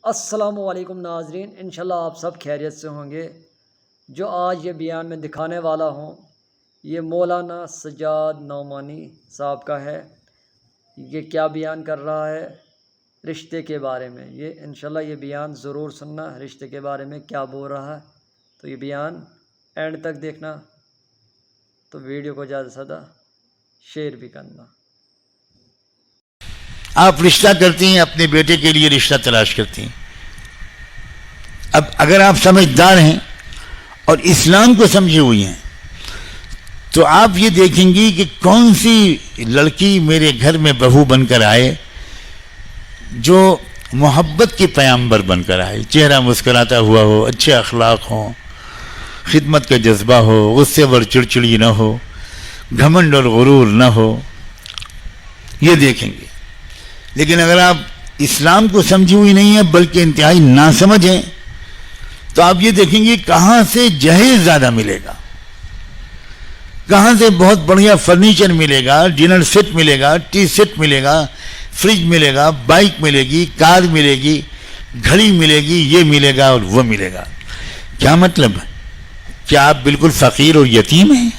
अस्सलामुअलैकुम नाज़रीन, इंशाल्लाह आप सब खैरियत से होंगे। जो आज ये बयान में दिखाने वाला हूँ ये मौलाना सज्जाद नौमानी साहब का है। ये क्या बयान कर रहा है रिश्ते के बारे में। ये इंशाल्लाह ये बयान ज़रूर सुनना, रिश्ते के बारे में क्या बोल रहा है। तो ये बयान एंड तक देखना, तो वीडियो को ज़्यादा से ज़्यादा शेयर भी करना। आप रिश्ता करती हैं, अपने बेटे के लिए रिश्ता तलाश करती हैं। अब अगर आप समझदार हैं और इस्लाम को समझी हुई हैं तो आप ये देखेंगी कि कौन सी लड़की मेरे घर में बहू बनकर आए जो मोहब्बत की पैगंबर बनकर आए, चेहरा मुस्कुराता हुआ हो, अच्छे अखलाक हो, खिदमत का जज्बा हो, गुस्से पर चिड़चिड़ी न हो, घमंड और गुरूर न हो, ये देखेंगे। लेकिन अगर आप इस्लाम को समझी हुई नहीं है बल्कि इंतहाई नासमझ हैं तो आप ये देखेंगे कहाँ से जहेज ज़्यादा मिलेगा, कहाँ से बहुत बढ़िया फर्नीचर मिलेगा, डिनर सेट मिलेगा, टी सेट मिलेगा, फ्रिज मिलेगा, बाइक मिलेगी, कार मिलेगी, घड़ी मिलेगी, ये मिलेगा और वो मिलेगा। क्या मतलब? क्या आप बिल्कुल फ़कीर और यतीम हैं?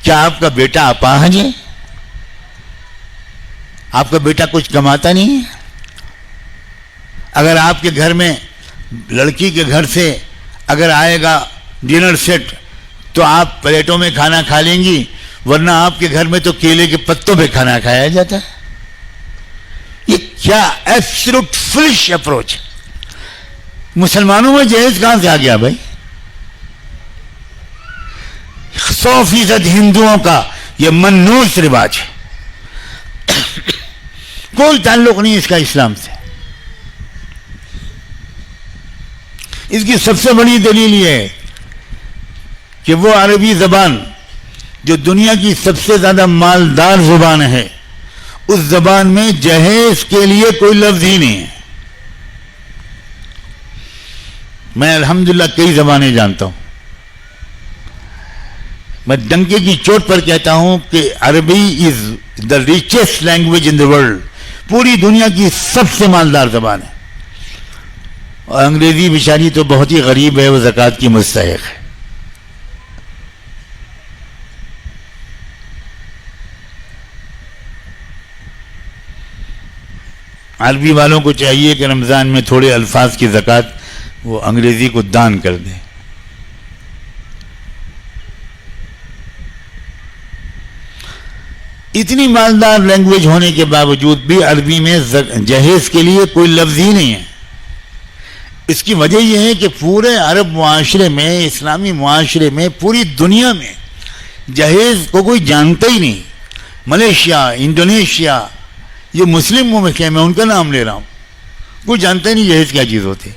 क्या आपका बेटा अपाहज है? आपका बेटा कुछ कमाता नहीं है? अगर आपके घर में लड़की के घर से अगर आएगा डिनर सेट तो आप प्लेटों में खाना खा लेंगी, वरना आपके घर में तो केले के पत्तों पे खाना खाया जाता है। ये क्या एब्सोल्यूट फुलिश अप्रोच। मुसलमानों में जहेज कहां से आ गया भाई? 100% हिंदुओं का यह मन्नूस रिवाज है, कोई ताल्लुक नहीं इसका इस्लाम से। इसकी सबसे बड़ी दलील यह है कि वो अरबी जबान जो दुनिया की सबसे ज्यादा मालदार जुबान है, उस जबान में जहेज के लिए कोई लफ्ज ही नहीं है। मैं अल्हम्दुलिल्लाह कई जबानें जानता हूं। मैं डंके की चोट पर कहता हूं कि अरबी is the richest language in the world. पूरी दुनिया की सबसे मालदार जबान है। और अंग्रेजी बेचारी तो बहुत ही गरीब है, वो ज़कात की मुस्तहिक है। अरबी वालों को चाहिए कि रमज़ान में थोड़े अल्फाज की ज़कात वो अंग्रेजी को दान कर दें। इतनी मालदार लैंग्वेज होने के बावजूद भी अरबी में जहेज के लिए कोई लफ्ज ही नहीं है। इसकी वजह यह है कि पूरे अरब मुआशरे में, इस्लामी मुआशरे में, पूरी दुनिया में जहेज को कोई जानता ही नहीं। मलेशिया, इंडोनेशिया, ये मुस्लिम मुल्क है, मैं उनका नाम ले रहा हूँ, कोई जानता ही नहीं जहेज क्या चीज़ होती।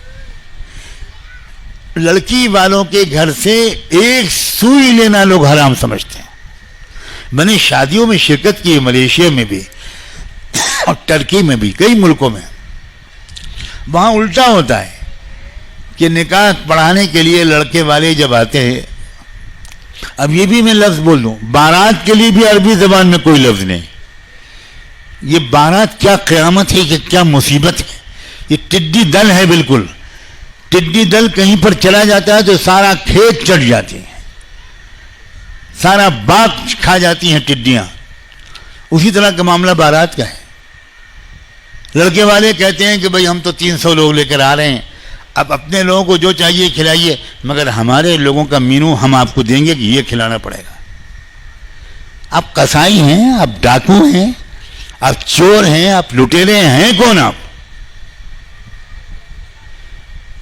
लड़की वालों के घर से एक सुई लेना लोग हराम समझते हैं। मैंने शादियों में शिरकत की, मलेशिया में भी और टर्की में भी, कई मुल्कों में। वहाँ उल्टा होता है कि निकाह पढ़ाने के लिए लड़के वाले जब आते हैं, अब ये भी मैं लफ्ज़ बोल दूँ, बारात के लिए भी अरबी ज़बान में कोई लफ्ज़ नहीं। ये बारात क्या क़यामत है कि क्या मुसीबत है। ये टिड्डी दल है, बिल्कुल टिड्डी दल। कहीं पर चला जाता है तो सारा खेत चढ़ जाती है, सारा बाग खा जाती हैं टिड्डियां। उसी तरह का मामला बारात का है। लड़के वाले कहते हैं कि भाई हम तो 300 लोग लेकर आ रहे हैं, अब अपने लोगों को जो चाहिए खिलाइए, मगर हमारे लोगों का मीनू हम आपको देंगे कि ये खिलाना पड़ेगा। आप कसाई हैं, आप डाकू हैं, आप चोर हैं, आप लुटेरे हैं, कौन आप?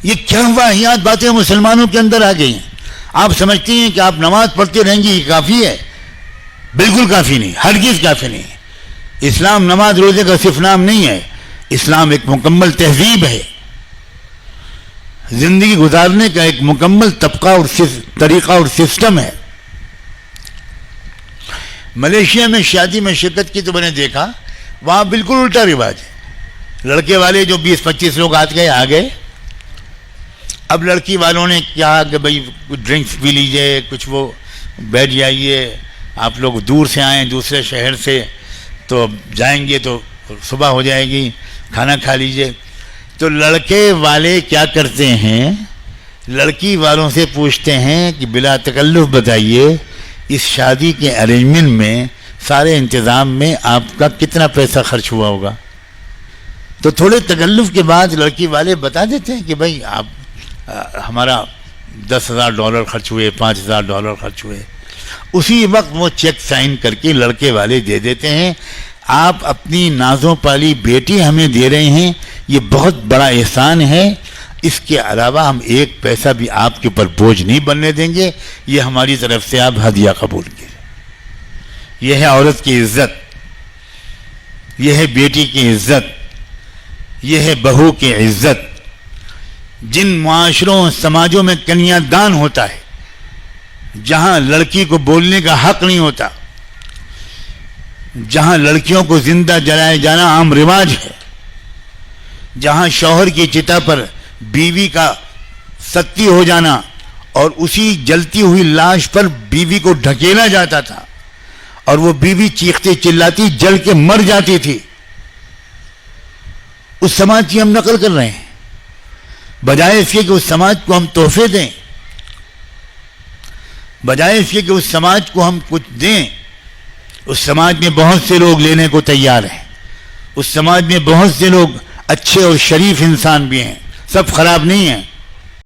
ये क्या वाहियात बातें मुसलमानों के अंदर आ गई हैं। आप समझती हैं कि आप नमाज पढ़ते रहेंगे ये काफ़ी है? बिल्कुल काफ़ी नहीं, हरगिज़ काफ़ी नहीं। इस्लाम नमाज रोज़े का सिर्फ नाम नहीं है। इस्लाम एक मुकम्मल तहजीब है, ज़िंदगी गुजारने का एक मुकम्मल तबका और तरीक़ा और सिस्टम है। मलेशिया में शादी में शिरकत की तो मैंने देखा, वहाँ बिल्कुल उल्टा रिवाज है। लड़के वाले जो 20-25 लोग आ गए। अब लड़की वालों ने कहा कि भाई कुछ ड्रिंक्स पी लीजिए, कुछ वो बैठ जाइए, आप लोग दूर से आए, दूसरे शहर से, तो जाएंगे तो सुबह हो जाएगी, खाना खा लीजिए। तो लड़के वाले क्या करते हैं, लड़की वालों से पूछते हैं कि बिला तकल्लुफ बताइए इस शादी के अरेंजमेंट में, सारे इंतज़ाम में आपका कितना पैसा खर्च हुआ होगा। तो थोड़े तकल्लुफ के बाद लड़की वाले बता देते हैं कि भाई आप हमारा $10,000 खर्च हुए, $5,000 खर्च हुए। उसी वक्त वो चेक साइन करके लड़के वाले दे देते हैं। आप अपनी नाजों पाली बेटी हमें दे रहे हैं, ये बहुत बड़ा एहसान है, इसके अलावा हम एक पैसा भी आपके ऊपर बोझ नहीं बनने देंगे, ये हमारी तरफ से आप हदिया कबूल कीजिए। यह है औरत की इज्जत, यह है बेटी की इज्जत, यह है बहू की इज्जत। जिन माशरों समाजों में कन्यादान होता है, जहां लड़की को बोलने का हक नहीं होता, जहां लड़कियों को जिंदा जलाए जाना आम रिवाज है, जहां शौहर की चिता पर बीवी का सत्ती हो जाना और उसी जलती हुई लाश पर बीवी को ढकेला जाता था और वो बीवी चीखती चिल्लाती जल के मर जाती थी, उस समाज की हम नकल कर रहे हैं। बजाय इसके कि उस समाज को हम तोहफे दें, बजाय इसके कि उस समाज को हम कुछ दें, उस समाज में बहुत से लोग लेने को तैयार हैं। उस समाज में बहुत से लोग अच्छे और शरीफ इंसान भी हैं, सब खराब नहीं हैं।